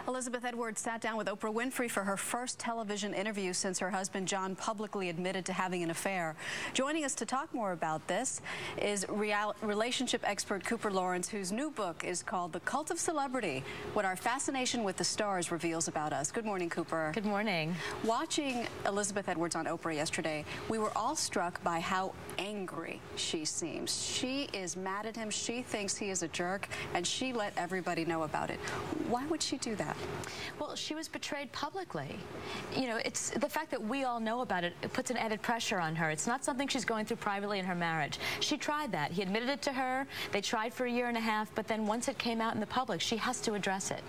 Elizabeth Edwards sat down with Oprah Winfrey for her first television interview since her husband John publicly admitted to having an affair. Joining us to talk more about this is relationship expert Cooper Lawrence, whose new book is called The Cult of Celebrity: What Our Fascination with the Stars Reveals About Us. Good morning, Cooper. Good morning. Watching Elizabeth Edwards on Oprah yesterday, we were all struck by how angry she seems. She is mad at him. She thinks he is a jerk, and she let everybody know about it. Why would she do that? Well, she was betrayed publicly. You know, it's the fact that we all know about it, it puts an added pressure on her. It's not something she's going through privately in her marriage. She tried that. He admitted it to her. They tried for a year and a half, but then once it came out in the public, she has to address it.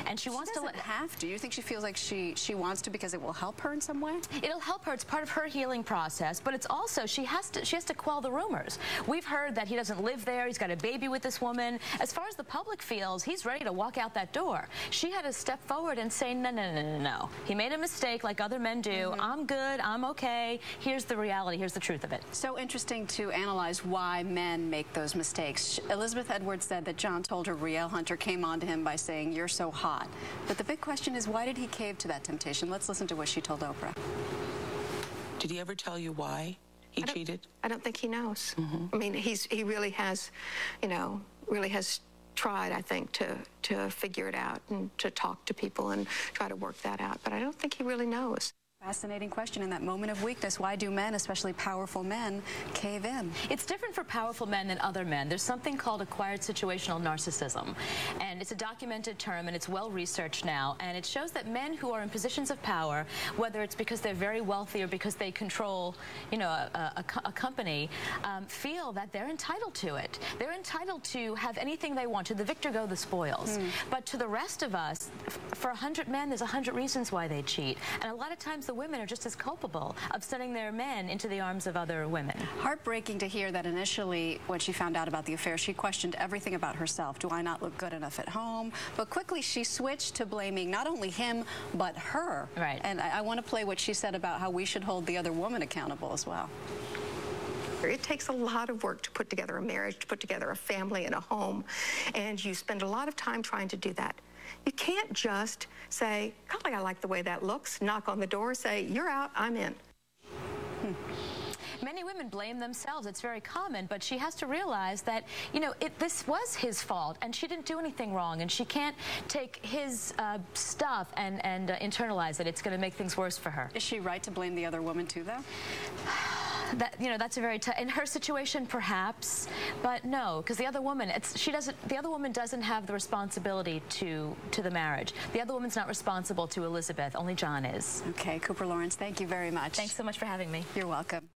And she wants to let... have to. You think she feels like she wants to because it will help her in some way? It'll help her. It's part of her healing process, but it's also she has to quell the rumors. We've heard that he doesn't live there. He's got a baby with this woman. As far as the public feels, he's ready to walk out that door. She had to step forward and say, no, no, no, no, no. He made a mistake like other men do. I'm good. I'm okay. Here's the reality. Here's the truth of it. So interesting to analyze why men make those mistakes. Elizabeth Edwards said that John told her Riel Hunter came on to him by saying, "You're so hot." But the big question is, why did he cave to that temptation? Let's listen to what she told Oprah. Did he ever tell you why he cheated? I don't think he knows. I mean, he really has, you know, really has tried, I think, to figure it out and to talk to people and try to work that out. But I don't think he really knows. Fascinating question. In that moment of weakness, why do men, especially powerful men, cave in? It's different for powerful men than other men. There's something called acquired situational narcissism, and it's a documented term, and it's well researched now, and it shows that men who are in positions of power, whether it's because they're very wealthy or because they control, you know, a company, feel that they're entitled to it. They're entitled to have anything they want. To the victor go the spoils. But to the rest of us, for 100 men, there's 100 reasons why they cheat, and a lot of times the women are just as culpable of sending their men into the arms of other women. Heartbreaking to hear that initially, when she found out about the affair, she questioned everything about herself. Do I not look good enough at home? But quickly she switched to blaming not only him, but her. Right. And I want to play what she said about how we should hold the other woman accountable as well. It takes a lot of work to put together a marriage, to put together a family and a home, and you spend a lot of time trying to do that. You can't just say, golly, I like the way that looks, knock on the door, say, you're out, I'm in. Many women blame themselves. It's very common, but she has to realize that, you know, this was his fault, and she didn't do anything wrong, and she can't take his stuff and internalize it. It's going to make things worse for her. Is she right to blame the other woman too, though? You know, that's a very in her situation, perhaps, but no, because the other woman, the other woman doesn't have the responsibility to the marriage. The other woman's not responsible to Elizabeth. Only John is. Okay, Cooper Lawrence, thank you very much. Thanks so much for having me. You're welcome.